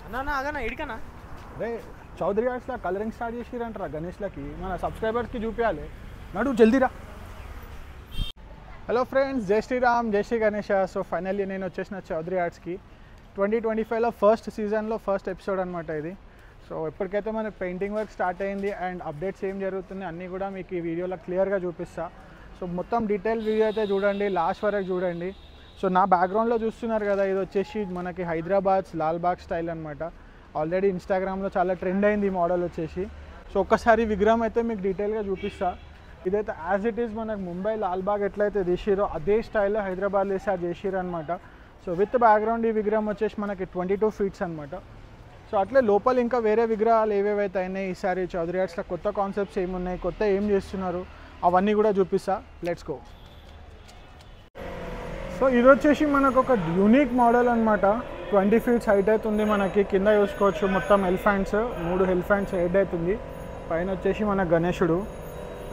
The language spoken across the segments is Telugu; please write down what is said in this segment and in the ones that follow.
అన్నా ఆగనా ఇడికనా అరే చౌదరి ఆర్ట్స్లో కలరింగ్ స్టార్ట్ చేసిరంటారా గణేష్లకి మన సబ్స్క్రైబర్స్కి చూపించాలి నడు జల్దీరా. హలో ఫ్రెండ్స్, జై శ్రీరామ్, జై శ్రీ గణేష. సో ఫైనల్లీ నేను వచ్చేసిన చౌదరి ఆర్ట్స్కి 2025లో ఫస్ట్ సీజన్లో ఫస్ట్ ఎపిసోడ్ అనమాట ఇది. సో ఎప్పటికైతే మనకు పెయింటింగ్ వర్క్ స్టార్ట్ అయింది అండ్ అప్డేట్స్ ఏం జరుగుతుంది అన్నీ కూడా మీకు ఈ వీడియోలో క్లియర్గా చూపిస్తా. సో మొత్తం డీటెయిల్ వీడియో అయితే చూడండి, లాస్ట్ వరకు చూడండి. సో నా బ్యాక్గ్రౌండ్లో చూస్తున్నారు కదా, ఇది వచ్చేసి మనకి హైదరాబాద్ లాల్బాగ్ స్టైల్ అనమాట. ఆల్రెడీ ఇన్స్టాగ్రామ్లో చాలా ట్రెండ్ అయింది ఈ మోడల్ వచ్చేసి. సో ఒక్కసారి విగ్రహం అయితే మీకు డీటెయిల్గా చూపిస్తా. ఇదైతే యాజ్ ఇట్ ఈస్ మనకు ముంబై లాల్బాగ్ ఎట్లయితే తీసిరో అదే స్టైల్లో హైదరాబాద్లో వేసి అది చేసిరు అనమాట. సో విత్ బ్యాక్గ్రౌండ్ ఈ విగ్రహం వచ్చేసి మనకి 22 ఫీట్స్ అనమాట. సో అట్లే లోపల ఇంకా వేరే విగ్రహాలు ఏవేవైతే అయినాయి ఈసారి చౌదరి ఆర్ట్స్లో కొత్త కాన్సెప్ట్స్ ఏమున్నాయి, కొత్త ఏం చేస్తున్నారు అవన్నీ కూడా చూపిస్తా. Let's go. సో ఇది వచ్చేసి మనకు ఒక యూనిక్ మోడల్ అనమాట. 20 ఫీట్స్ హైట్ అవుతుంది మనకి. కింద చూసుకోవచ్చు మొత్తం ఎలిఫెంట్స్, 3 ఎలిఫెంట్స్ హెడ్ అవుతుంది. పైన వచ్చేసి మన గణేశుడు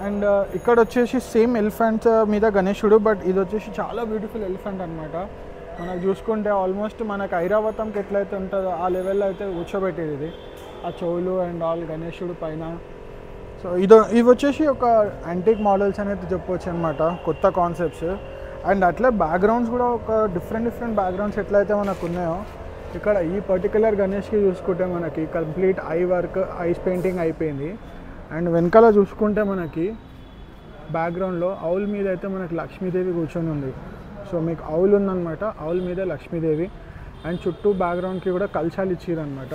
అండ్ ఇక్కడ వచ్చేసి సేమ్ ఎలిఫెంట్స్ మీద గణేశుడు, బట్ ఇది వచ్చేసి చాలా బ్యూటిఫుల్ ఎలిఫెంట్ అనమాట. మనకు చూసుకుంటే ఆల్మోస్ట్ మనకు ఐరావతంకి ఎట్లయితే ఉంటుందో ఆ లెవెల్లో అయితే కూర్చోబెట్టేది ఇది, ఆ చెవులు అండ్ ఆల్ గణేశుడు పైన. సో ఇవి వచ్చేసి ఒక యాంటిక్ మోడల్స్ అనేది చెప్పవచ్చు అనమాట, కొత్త కాన్సెప్ట్స్. అండ్ అట్లే బ్యాక్గ్రౌండ్స్ కూడా ఒక డిఫరెంట్ బ్యాక్గ్రౌండ్స్ ఎట్లయితే మనకు ఉన్నాయో ఇక్కడ ఈ పర్టికులర్ గణేష్కి చూసుకుంటే మనకి complete I work, ice painting అయిపోయింది. అండ్ వెనకాల చూసుకుంటే మనకి బ్యాక్గ్రౌండ్లో ఆవుల్ మీద అయితే మనకి లక్ష్మీదేవి కూర్చొని ఉంది. సో మీకు ఆవుల్ ఉందన్నమాట, ఆవుల్ మీద లక్ష్మీదేవి అండ్ చుట్టూ బ్యాక్గ్రౌండ్కి కూడా కలశాలు ఇచ్చిరనమాట.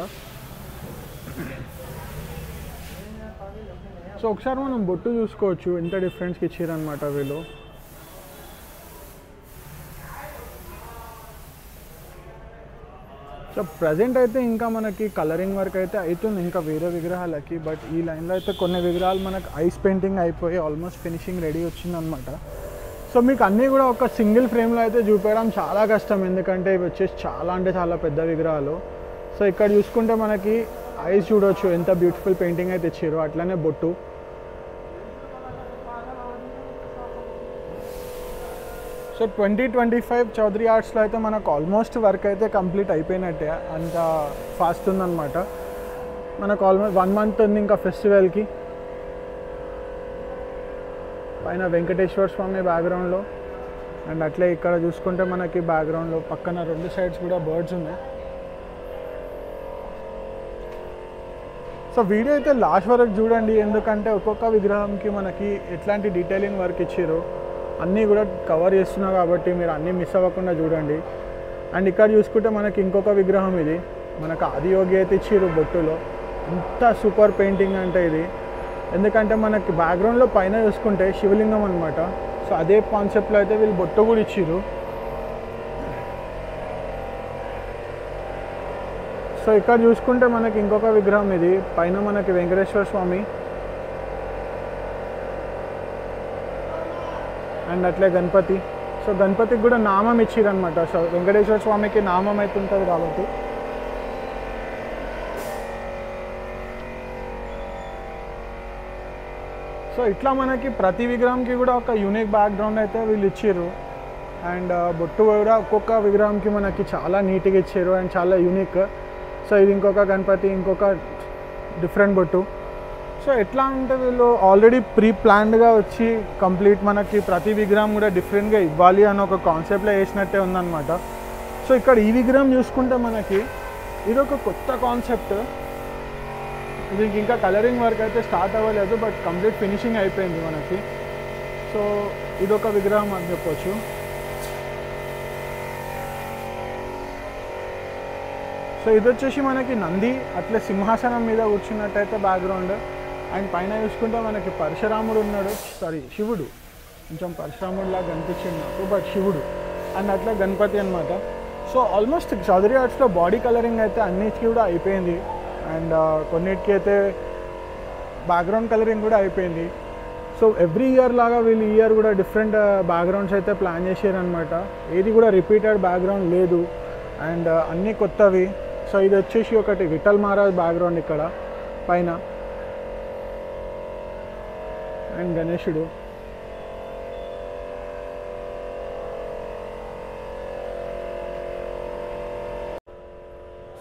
సో ఒకసారి మనం బొట్టు చూసుకోవచ్చు ఎంత డిఫరెన్స్కి ఇచ్చిరనమాట వీళ్ళు. సో ప్రజెంట్ అయితే ఇంకా మనకి కలరింగ్ వర్క్ అయితే అవుతుంది ఇంకా వేరే విగ్రహాలకి, బట్ ఈ లైన్లో అయితే కొన్ని విగ్రహాలు మనకు ఐస్ పెయింటింగ్ అయిపోయి ఆల్మోస్ట్ ఫినిషింగ్ రెడీ వచ్చిందనమాట. సో మీకు అన్నీ కూడా ఒక సింగిల్ ఫ్రేమ్లో అయితే చూపించడం చాలా కష్టం, ఎందుకంటే ఇవి వచ్చేసి చాలా అంటే చాలా పెద్ద విగ్రహాలు. సో ఇక్కడ చూసుకుంటే మనకి ఐస్ చూడవచ్చు ఎంత బ్యూటిఫుల్ పెయింటింగ్ అయితే ఇచ్చారు, అట్లనే బొట్టు. సో 2025 చౌదరి ఆర్ట్స్లో అయితే మనకు ఆల్మోస్ట్ వర్క్ అయితే కంప్లీట్ అయిపోయినట్టే, అంత ఫాస్ట్ ఉందన్నమాట. మనకు ఆల్మోస్ట్ 1 మంత్ ఉంది ఇంకా ఫెస్టివల్కి. పైన వెంకటేశ్వర స్వామి బ్యాక్గ్రౌండ్లో అండ్ అట్లే ఇక్కడ చూసుకుంటే మనకి బ్యాక్గ్రౌండ్లో పక్కన 2 సైడ్స్ కూడా బర్డ్స్ ఉన్నాయి. సో వీడియో అయితే లాస్ట్ వరకు చూడండి, ఎందుకంటే ఒక్కొక్క విగ్రహంకి మనకి ఎట్లాంటి డీటెయిలింగ్ వర్క్ ఇచ్చారు అన్నీ కూడా కవర్ చేస్తున్నా కాబట్టి మీరు అన్నీ మిస్ అవ్వకుండా చూడండి. అండ్ ఇక్కడ చూసుకుంటే మనకి ఇంకొక విగ్రహం, ఇది మనకు ఆదియోగి అయితే ఇచ్చిర్రు బొట్టులో. ఎంత సూపర్ పెయింటింగ్ అంటే ఇది, ఎందుకంటే మనకి బ్యాక్గ్రౌండ్లో పైన చూసుకుంటే శివలింగం అనమాట. సో అదే కాన్సెప్ట్లో అయితే వీళ్ళు బొట్టు కూడా ఇచ్చిర్రు. సో ఇక్కడ చూసుకుంటే మనకి ఇంకొక విగ్రహం, ఇది పైన మనకి వెంకటేశ్వర స్వామి అండ్ అట్లే గణపతి. సో గణపతికి కూడా నామం ఇచ్చిరనమాట. సో వెంకటేశ్వర స్వామికి నామం అయితే ఉంటుంది కాబట్టి. సో ఇట్లా మనకి ప్రతి విగ్రహంకి కూడా ఒక యూనిక్ బ్యాక్గ్రౌండ్ అయితే వీళ్ళు ఇచ్చారు. అండ్ బొట్టు కూడా ఒక్కొక్క విగ్రహంకి మనకి చాలా నీట్గా ఇచ్చారు అండ్ చాలా యూనిక్. సో ఇది ఇంకొక గణపతి, ఇంకొక డిఫరెంట్ బొట్టు. సో ఎట్లా అంటే వీళ్ళు ఆల్రెడీ ప్రీ ప్లాన్డ్గా వచ్చి కంప్లీట్ మనకి ప్రతి విగ్రహం కూడా డిఫరెంట్గా ఇవ్వాలి అని ఒక కాన్సెప్ట్లో వేసినట్టే ఉందన్నమాట. సో ఇక్కడ ఈ విగ్రహం చూసుకుంటే మనకి ఇది ఒక కొత్త కాన్సెప్ట్. దీనికి ఇంకా కలరింగ్ వర్క్ అయితే స్టార్ట్ అవ్వలేదు, బట్ కంప్లీట్ ఫినిషింగ్ అయిపోయింది మనకి. సో ఇదొక విగ్రహం అని చెప్పొచ్చు. సో ఇది వచ్చేసి మనకి నంది అట్లే సింహాసనం మీద కూర్చున్నట్టయితే బ్యాక్గ్రౌండ్. అండ్ పైన చూసుకుంటే మనకి పరశురాముడు ఉన్నాడు, సారీ శివుడు, కొంచెం పరశురాముడులాగా కనిపించింది నాకు, బట్ శివుడు అండ్ అట్లా గణపతి అనమాట. సో ఆల్మోస్ట్ చౌదరి ఆర్ట్స్లో బాడీ కలరింగ్ అయితే అన్నిటికీ కూడా అయిపోయింది అండ్ కొన్నిటికి అయితే బ్యాక్గ్రౌండ్ కలరింగ్ కూడా అయిపోయింది. సో ఎవ్రీ ఇయర్ లాగా వీళ్ళు ఈ ఇయర్ కూడా డిఫరెంట్ బ్యాక్గ్రౌండ్స్ అయితే ప్లాన్ చేశారనమాట. ఏది కూడా రిపీటెడ్ బ్యాక్గ్రౌండ్ లేదు అండ్ అన్నీ కొత్తవి. సో ఇది వచ్చేసి ఒకటి విఠల్ మహారాజ్ బ్యాక్గ్రౌండ్ ఇక్కడ పైన అండ్ గణేశుడు.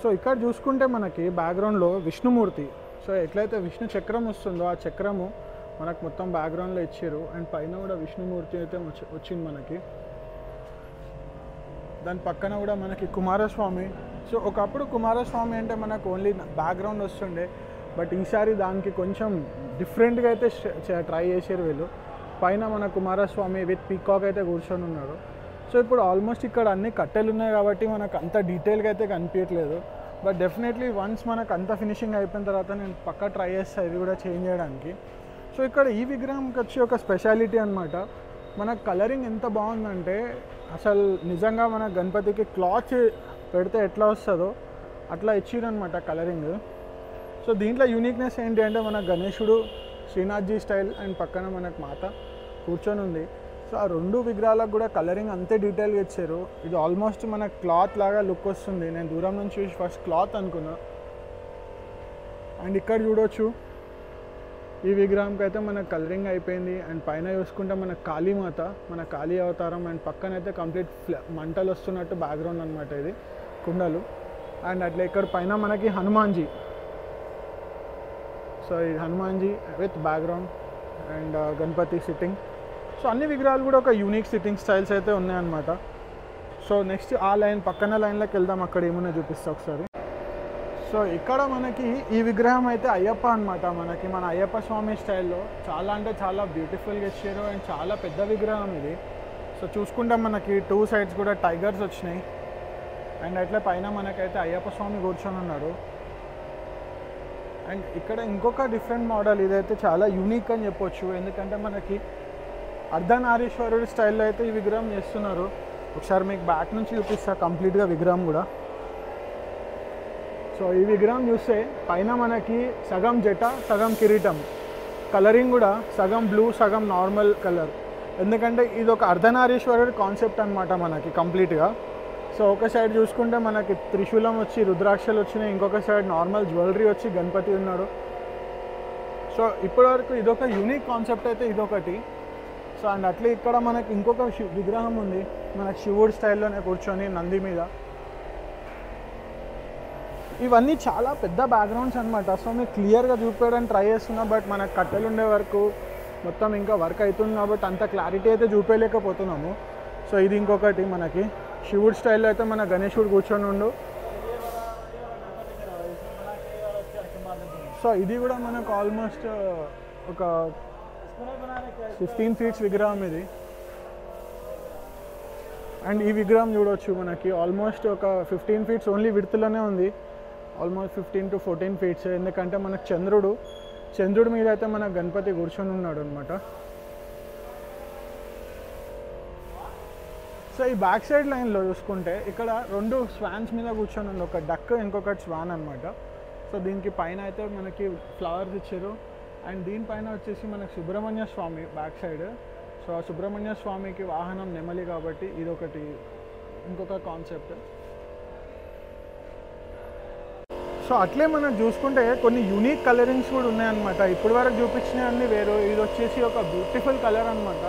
సో ఇక్కడ చూసుకుంటే మనకి బ్యాక్గ్రౌండ్లో విష్ణుమూర్తి, సో ఎట్లయితే విష్ణు చక్రం వస్తుందో ఆ చక్రము మనకు మొత్తం బ్యాక్గ్రౌండ్లో ఇచ్చారు. అండ్ పైన కూడా విష్ణుమూర్తి అయితే వచ్చింది మనకి. దాని పక్కన కూడా మనకి కుమారస్వామి. సో ఒకప్పుడు కుమారస్వామి అంటే మనకు ఓన్లీ బ్యాక్గ్రౌండ్ వస్తుండే, బట్ ఈసారి దానికి కొంచెం డిఫరెంట్గా అయితే ట్రై చేశారు వీళ్ళు. పైన మన కుమారస్వామి విత్ పీకాక్ అయితే కూర్చొని ఉన్నారు. సో ఇప్పుడు ఆల్మోస్ట్ ఇక్కడ అన్ని కట్టెలు ఉన్నాయి కాబట్టి మనకు అంత డీటెయిల్గా అయితే కనిపించట్లేదు. బట్ డెఫినెట్లీ వన్స్ మనకు అంత ఫినిషింగ్ అయిపోయిన తర్వాత నేను పక్కా ట్రై చేస్తాను ఇది కూడా చేంజ్ చేయడానికి. సో ఇక్కడ ఈ విగ్రహంకి వచ్చి ఒక స్పెషాలిటీ అనమాట. మన కలరింగ్ ఎంత బాగుందంటే అసలు నిజంగా మన గణపతికి క్లాత్ పెడితే ఎట్లా వస్తుందో అట్లా ఇచ్చిరనమాట కలరింగ్. సో దీంట్లో యూనిక్నెస్ ఏంటి అంటే మన గణేశుడు శ్రీనాథ్జీ స్టైల్ అండ్ పక్కన మనకు మాత కూర్చొని ఉంది. సో ఆ రెండు విగ్రహాలకు కూడా కలరింగ్ అంతే డీటెయిల్గా ఇచ్చారు. ఇది ఆల్మోస్ట్ మన క్లాత్ లాగా లుక్ వస్తుంది. నేను దూరం నుంచి చూసి ఫస్ట్ క్లాత్ అనుకున్నా. అండ్ ఇక్కడ చూడవచ్చు ఈ విగ్రహంకి అయితే మనకు కలరింగ్ అయిపోయింది. అండ్ పైన చూసుకుంటే మన కాళీమాత, మన కాళీ అవతారం. అండ్ పక్కన అయితే కంప్లీట్ మంటలు వస్తున్నట్టు బ్యాక్గ్రౌండ్ అనమాట ఇది, కుండలు. అండ్ అట్లా ఇక్కడ పైన మనకి హనుమాన్జీ. సో ఈ Hanumanji with background and Ganapati sitting. So అన్ని విగ్రహాలు కూడా ఒక యూనిక్ సిట్టింగ్ స్టైల్స్ అయితే ఉన్నాయన్నమాట. సో నెక్స్ట్ ఆ లైన్ పక్కన లైన్లోకి వెళ్దాం, అక్కడ ఏమన్నా చూపిస్తా ఒకసారి. సో ఇక్కడ మనకి ఈ విగ్రహం అయితే అయ్యప్ప అనమాట. మనకి మన అయ్యప్ప స్వామి స్టైల్లో చాలా అంటే చాలా బ్యూటిఫుల్గా ఇచ్చారు. అండ్ చాలా పెద్ద విగ్రహం ఇది. సో చూసుకుంటే మనకి 2 sides కూడా టైగర్స్ వచ్చినాయి. అండ్ అట్లా పైన మనకైతే అయ్యప్ప స్వామి కూర్చొని ఉన్నాడు. అండ్ ఇక్కడ ఇంకొక డిఫరెంట్ మోడల్, ఇదైతే చాలా యూనిక్ అని చెప్పొచ్చు. ఎందుకంటే మనకి అర్ధనారీశ్వరుడు స్టైల్లో అయితే ఈ విగ్రహం చేస్తున్నారు. ఒకసారి మీకు బ్యాక్ నుంచి చూపిస్తా కంప్లీట్గా విగ్రహం కూడా. సో ఈ విగ్రహం చూస్తే పైన మనకి సగం జట సగం కిరీటం, కలరింగ్ కూడా సగం బ్లూ సగం నార్మల్ కలర్. ఎందుకంటే ఇది ఒక అర్ధనారీశ్వరుడు కాన్సెప్ట్ అనమాట మనకి కంప్లీట్గా. సో ఒక సైడ్ చూసుకుంటే మనకి త్రిశూలం వచ్చి రుద్రాక్షలు వచ్చినాయి, ఇంకొక సైడ్ నార్మల్ జ్యువెలరీ వచ్చి గణపతి ఉన్నాడు. సో ఇప్పటివరకు ఇదొక యూనిక్ కాన్సెప్ట్ అయితే ఇదొకటి. సో అండ్ అట్లే ఇక్కడ మనకి ఇంకొక విగ్రహం ఉంది మనకి శివుడు స్టైల్లోనే కూర్చొని నంది మీద. ఇవన్నీ చాలా పెద్ద బ్యాక్గ్రౌండ్స్ అనమాట. సో మీకు క్లియర్గా చూపించడానికి ట్రై చేస్తున్నా, బట్ మనకు కట్టెలు ఉండే వరకు మొత్తం ఇంకా వర్క్ అవుతుంది కాబట్టి అంత క్లారిటీ అయితే చూపించలేకపోతున్నాము. సో ఇది ఇంకొకటి మనకి శివుడు స్టైల్లో అయితే మన గణేశుడు కూర్చొని ఉండు. సో ఇది కూడా మనకు ఆల్మోస్ట్ ఒక 15 feet విగ్రహం ఇది. అండ్ ఈ విగ్రహం చూడవచ్చు మనకి ఆల్మోస్ట్ ఒక 15 feet ఓన్లీ విడ్త్లోనే ఉంది, ఆల్మోస్ట్ 15 to 14 feet. ఎందుకంటే మనకు చంద్రుడి మీద అయితే మన గణపతి కూర్చొని ఉన్నాడు అనమాట. సో ఈ బ్యాక్ సైడ్ లైన్లో చూసుకుంటే ఇక్కడ 2 స్వాన్స్ మీద కూర్చొని ఉంది, ఒక డక్ ఇంకొకటి స్వాన్ అనమాట. సో దీనికి పైన అయితే మనకి ఫ్లవర్స్ ఇచ్చారు. అండ్ దీనిపైన వచ్చేసి మనకు సుబ్రహ్మణ్య స్వామి బ్యాక్ సైడ్. సో ఆ సుబ్రహ్మణ్య స్వామికి వాహనం నెమలి కాబట్టి ఇదొకటి ఇంకొక కాన్సెప్ట్. సో అట్లే మనం చూసుకుంటే కొన్ని యూనిక్ కలరింగ్స్ కూడా ఉన్నాయన్నమాట. ఇప్పటి వరకు చూపించినవన్నీ వేరు, ఇది వచ్చేసి ఒక బ్యూటిఫుల్ కలర్ అనమాట.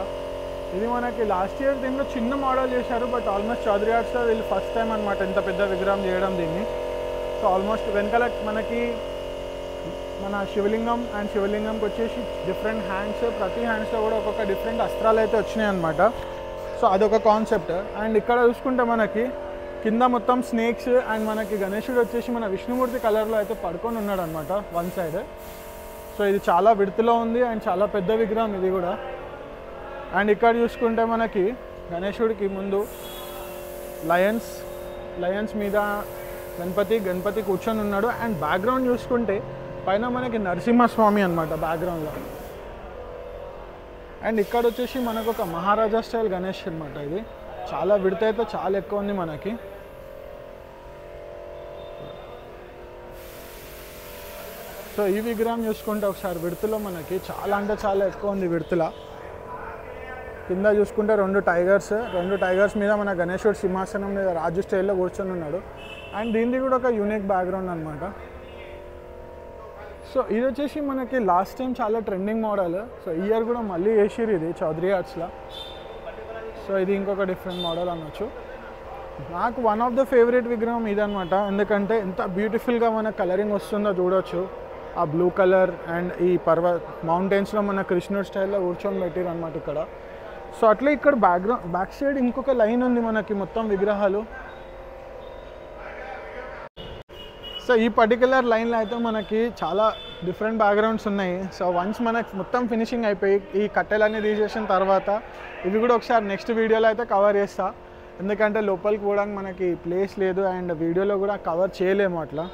ఇది మనకి లాస్ట్ ఇయర్ దీంట్లో చిన్న మోడల్ చేశారు, బట్ ఆల్మోస్ట్ చౌదరి ఆర్ట్స్లో వీళ్ళు ఫస్ట్ టైం అనమాట ఇంత పెద్ద విగ్రహం చేయడం దీన్ని. సో ఆల్మోస్ట్ వెనకాల మనకి మన శివలింగం అండ్ శివలింగంకి వచ్చేసి డిఫరెంట్ హ్యాండ్స్, ప్రతి హ్యాండ్స్లో కూడా ఒక్కొక్క డిఫరెంట్ అస్త్రాలు అయితే వచ్చినాయి అనమాట. సో అదొక కాన్సెప్ట్. అండ్ ఇక్కడ చూసుకుంటే మనకి కింద మొత్తం స్నేక్స్ అండ్ మనకి గణేశుడు వచ్చేసి మన విష్ణుమూర్తి కలర్లో అయితే పడుకొని ఉన్నాడు అనమాట వన్ సైడ్. సో ఇది చాలా విడతలో ఉంది అండ్ చాలా పెద్ద విగ్రహం ఇది కూడా. అండ్ ఇక్కడ చూసుకుంటే మనకి గణేశుడికి ముందు లయన్స్ మీద గణపతి కూర్చొని ఉన్నాడు. అండ్ బ్యాక్గ్రౌండ్ చూసుకుంటే పైన మనకి నరసింహస్వామి అనమాట బ్యాక్గ్రౌండ్లో. అండ్ ఇక్కడ వచ్చేసి మనకు ఒక మహారాజా స్టైల్ గణేష్ అనమాట. ఇది చాలా విడత అయితే చాలా ఎక్కువ ఉంది మనకి. సో ఈ విగ్రహం చూసుకుంటే ఒకసారి విడతలో మనకి చాలా అంటే చాలా ఎక్కువ ఉంది విడతల. కింద చూసుకుంటే 2 టైగర్స్ మీద మన గణేశుడు సింహాసనం మీద రాజు స్టైల్లో కూర్చొని ఉన్నాడు. అండ్ దీనిది కూడా ఒక యూనిక్ బ్యాక్గ్రౌండ్ అనమాట. సో ఇది వచ్చేసి మనకి లాస్ట్ టైం చాలా ట్రెండింగ్ మోడల్. సో ఈ ఇయర్ కూడా మళ్ళీ వేసిరు ఇది చౌదరి ఆర్ట్స్లో. సో ఇది ఇంకొక డిఫరెంట్ మోడల్ అనొచ్చు. నాకు వన్ ఆఫ్ ద ఫేవరెట్ విగ్రహం ఇదనమాట. ఎందుకంటే ఎంత బ్యూటిఫుల్గా మన కలరింగ్ వస్తుందో చూడొచ్చు. ఆ బ్లూ కలర్ అండ్ ఈ మౌంటైన్స్లో మన కృష్ణుడు స్టైల్లో కూర్చొని పెట్టారు అనమాట ఇక్కడ. సో అట్లా ఇక్కడ బ్యాక్ సైడ్ ఇంకొక లైన్ ఉంది మనకి మొత్తం విగ్రహాలు. సో ఈ పర్టికులర్ లైన్లో అయితే మనకి చాలా డిఫరెంట్ బ్యాక్గ్రౌండ్స్ ఉన్నాయి. సో వన్స్ మనకి మొత్తం ఫినిషింగ్ అయిపోయి ఈ కట్టెలన్నీ తీసేసిన తర్వాత ఇవి కూడా ఒకసారి నెక్స్ట్ వీడియోలో అయితే కవర్ చేస్తా. ఎందుకంటే లోపలికి పోవడానికి మనకి ప్లేస్ లేదు అండ్ వీడియోలో కూడా కవర్ చేయలేము అట్లా.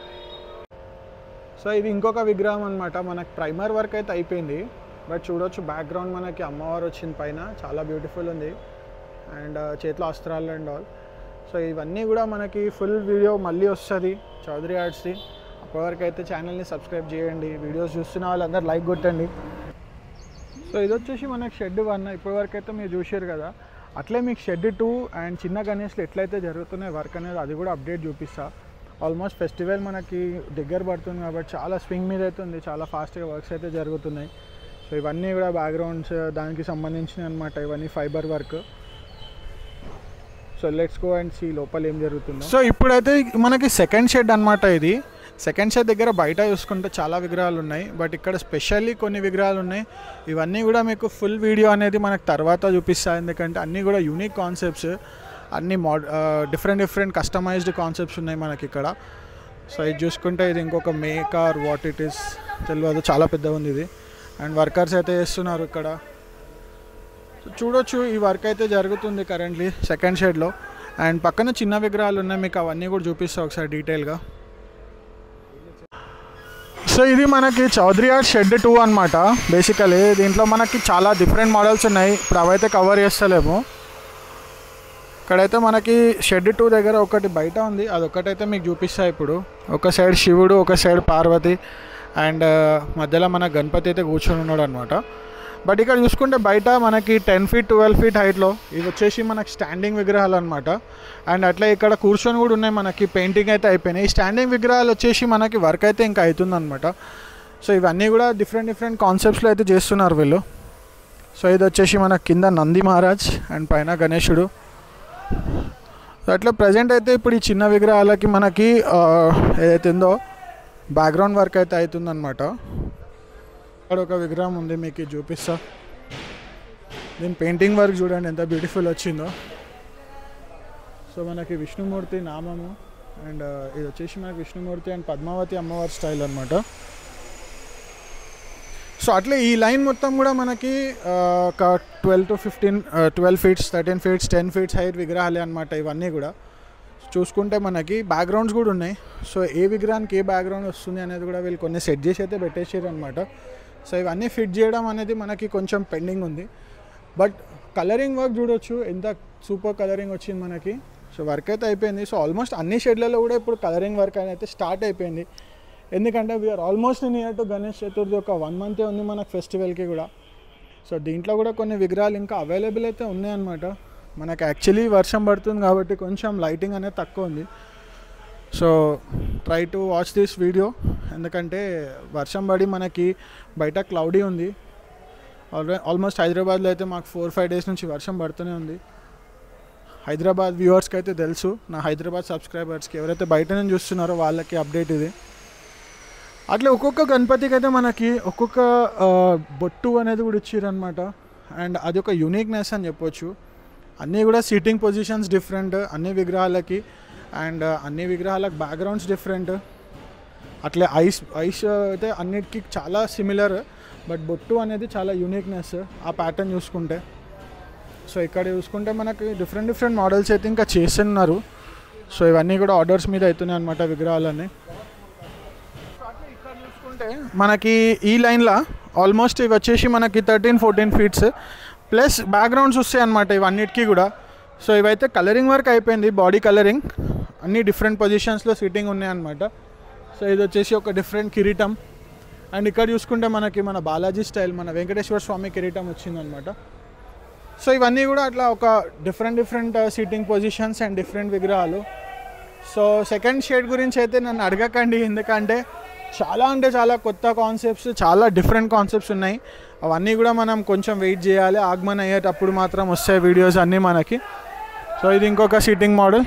సో ఇది ఇంకొక విగ్రహం అనమాట. మనకి ప్రైమర్ వర్క్ అయితే అయిపోయింది, బట్ చూడొచ్చు బ్యాక్గ్రౌండ్ మనకి అమ్మవారు వచ్చింది పైన, చాలా బ్యూటిఫుల్ ఉంది అండ్ చేతిలో అస్త్రాలు అండ్ ఆల్. సో ఇవన్నీ కూడా మనకి ఫుల్ వీడియో మళ్ళీ వస్తుంది చౌదరి ఆర్ట్స్ది. అప్పటివరకు అయితే ఛానల్ని సబ్స్క్రైబ్ చేయండి, వీడియోస్ చూస్తున్న వాళ్ళందరూ లైక్ కొట్టండి. సో ఇది వచ్చేసి మనకి షెడ్ 1 ఇప్పటివరకు అయితే మీరు చూసారు కదా. అట్లే మీకు షెడ్ 2 అండ్ చిన్న గణేష్లు ఎట్లయితే జరుగుతున్నాయి వర్క్ అనేది అది కూడా అప్డేట్ చూపిస్తా. ఆల్మోస్ట్ ఫెస్టివల్ మనకి దగ్గర పడుతుంది కాబట్టి చాలా స్వింగ్ మీద అయితే ఉంది, చాలా ఫాస్ట్గా వర్క్స్ అయితే జరుగుతున్నాయి. సో ఇవన్నీ కూడా బ్యాక్గ్రౌండ్స్ దానికి సంబంధించినవి అనమాట, ఇవన్నీ fibre work. So let's go and see లోపల ఏం జరుగుతుందో. సో ఇప్పుడైతే మనకి సెకండ్ షెడ్ అనమాట. ఇది సెకండ్ షెడ్ దగ్గర బయట చూసుకుంటే చాలా విగ్రహాలు ఉన్నాయి, బట్ ఇక్కడ స్పెషల్లీ కొన్ని విగ్రహాలు ఉన్నాయి. ఇవన్నీ కూడా మీకు ఫుల్ వీడియో అనేది మనకు తర్వాత చూపిస్తాయి, ఎందుకంటే అన్నీ కూడా యూనిక్ కాన్సెప్ట్స్, అన్నీ డిఫరెంట్ కస్టమైజ్డ్ కాన్సెప్ట్స్ ఉన్నాయి మనకి ఇక్కడ. సో ఇది చూసుకుంటే ఇది ఇంకొక make or what it is తెలియదు, చాలా పెద్దగా ఉంది ఇది. అండ్ వర్కర్స్ అయితే చేస్తున్నారు ఇక్కడ. చూడొచ్చు ఈ వర్క్ అయితే జరుగుతుంది కరెంట్లీ సెకండ్ షెడ్లో. అండ్ పక్కన చిన్న విగ్రహాలు ఉన్నాయి, మీకు అవన్నీ కూడా చూపిస్తాను ఒకసారి డీటెయిల్గా. సో ఇది మనకి చౌదరి ఆర్ట్ షెడ్ 2 అనమాట. బేసికలీ దీంట్లో మనకి చాలా డిఫరెంట్ మోడల్స్ ఉన్నాయి, ఇప్పుడు అవైతే కవర్ చేస్తలేము. ఇక్కడైతే మనకి షెడ్ 2 దగ్గర ఒకటి బయట ఉంది, అదొకటైతే మీకు చూపిస్తాను ఇప్పుడు. ఒక సైడ్ శివుడు, ఒక సైడ్ పార్వతి అండ్ మధ్యలో మన గణపతి అయితే కూర్చొని ఉన్నాడు అనమాట. బట్ ఇక్కడ చూసుకుంటే బయట మనకి 10 feet 12 feet హైట్లో ఇవి వచ్చేసి మనకి స్టాండింగ్ విగ్రహాలు అనమాట. అండ్ అట్లా ఇక్కడ కూర్చొని కూడా ఉన్నాయి, మనకి పెయింటింగ్ అయితే అయిపోయినాయి. ఈ స్టాండింగ్ విగ్రహాలు వచ్చేసి మనకి వర్క్ అయితే ఇంకా అవుతుంది అనమాట. సో ఇవన్నీ కూడా డిఫరెంట్ కాన్సెప్ట్స్లో అయితే చేస్తున్నారు వీళ్ళు. సో ఇది వచ్చేసి మన కింద నంది మహారాజ్ అండ్ పైన గణేశుడు. అట్లా ప్రజెంట్ అయితే ఇప్పుడు ఈ చిన్న విగ్రహాలకి మనకి ఏదైతే ఉందో బ్యాక్గ్రౌండ్ వర్క్ అయితే అవుతుందన్నమాట. ఇక్కడ ఒక విగ్రహం ఉంది, మీకు చూపిస్తా. దీని పెయింటింగ్ వర్క్ చూడండి ఎంత బ్యూటిఫుల్ వచ్చిందో. సో మనకి విష్ణుమూర్తి నామము అండ్ ఇది వచ్చేసి మనకి విష్ణుమూర్తి అండ్ పద్మావతి అమ్మవారి స్టైల్ అనమాట. సో అట్లే ఈ లైన్ మొత్తం కూడా మనకి ఒక 12 to 15 12 feet 13 feet 10 feet height విగ్రహాలే అనమాట. ఇవన్నీ కూడా చూసుకుంటే మనకి బ్యాక్గ్రౌండ్స్ కూడా ఉన్నాయి. సో ఏ విగ్రహానికి ఏ బ్యాక్గ్రౌండ్ వస్తుంది అనేది కూడా వీళ్ళు కొన్ని సెట్ చేసి అయితే పెట్టేసారు అనమాట. సో ఇవన్నీ ఫిట్ చేయడం అనేది మనకి కొంచెం పెండింగ్ ఉంది, బట్ కలరింగ్ వర్క్ చూడొచ్చు ఎంత సూపర్ కలరింగ్ వచ్చింది మనకి. సో వర్క్ అయితే అయిపోయింది. సో ఆల్మోస్ట్ అన్ని షెడ్లలో కూడా ఇప్పుడు కలరింగ్ వర్క్ అయితే స్టార్ట్ అయిపోయింది, ఎందుకంటే we're almost near to Ganesh Chaturthi, ఒక 1 month ఉంది మనకు ఫెస్టివల్కి కూడా. సో దీంట్లో కూడా కొన్ని విగ్రహాలు ఇంకా అవైలబుల్ అయితే ఉన్నాయన్నమాట. మనకు యాక్చువల్లీ వర్షం పడుతుంది కాబట్టి కొంచెం లైటింగ్ అనేది తక్కువ ఉంది. So try to watch this video, ఎందుకంటే వర్షం పడి మనకి బయట క్లౌడీ ఉంది. ఆల్మోస్ట్ హైదరాబాద్లో అయితే మాకు 4-5 days నుంచి వర్షం పడుతూనే ఉంది. హైదరాబాద్ వ్యూవర్స్కి అయితే తెలుసు, నా హైదరాబాద్ సబ్స్క్రైబర్స్కి ఎవరైతే బయట నుంచి చూస్తున్నారో వాళ్ళకి అప్డేట్ ఇది. అట్లా ఒక్కొక్క గణపతికి అయితే మనకి ఒక్కొక్క బొట్టు అనేది కూడా ఇచ్చారనమాట. అండ్ అది ఒక యూనిక్నెస్ అని చెప్పొచ్చు. అన్నీ కూడా సీటింగ్ పొజిషన్స్ డిఫరెంట్ అన్ని విగ్రహాలకి, అండ్ అన్ని విగ్రహాలకు బ్యాక్గ్రౌండ్స్ డిఫరెంట్. అట్లే ఐస్ అయితే అన్నిటికీ చాలా సిమిలర్, బట్ బొట్టు అనేది చాలా యూనిక్నెస్ ఆ ప్యాటర్న్ చూసుకుంటే. సో ఇక్కడ చూసుకుంటే మనకి డిఫరెంట్ మోడల్స్ అయితే ఇంకా చేస్తున్నారు. సో ఇవన్నీ కూడా ఆర్డర్స్ మీద అవుతున్నాయి అనమాట విగ్రహాలన్నీ. ఇక్కడ చూసుకుంటే మనకి ఈ లైన్లో ఆల్మోస్ట్ ఇవి వచ్చేసి మనకి 13-14 feet ప్లస్ బ్యాక్గ్రౌండ్స్ వస్తాయి అనమాట ఇవన్నిటికీ కూడా. సో ఇవైతే కలరింగ్ వర్క్ అయిపోయింది, బాడీ కలరింగ్ అన్ని డిఫరెంట్ పొజిషన్స్లో సిట్టింగ్ ఉన్నాయన్నమాట. సో ఇది వచ్చేసి ఒక డిఫరెంట్ కిరీటం. అండ్ ఇక్కడ చూసుకుంటే మనకి మన బాలాజీ స్టైల్ మన వెంకటేశ్వర స్వామి కిరీటం వచ్చిందనమాట. సో ఇవన్నీ కూడా అట్లా ఒక different sitting positions and different విగ్రహాలు. సో సెకండ్ షేడ్ గురించి అయితే నన్ను అడగకండి, ఎందుకంటే చాలా కొత్త కాన్సెప్ట్స్, చాలా డిఫరెంట్ కాన్సెప్ట్స్ ఉన్నాయి. అవన్నీ కూడా మనం కొంచెం వెయిట్ చేయాలి, ఆగమన్ అయ్యేటప్పుడు మాత్రం వస్తాయి వీడియోస్ అన్నీ మనకి. సో ఇది ఇంకొక సీటింగ్ మోడల్.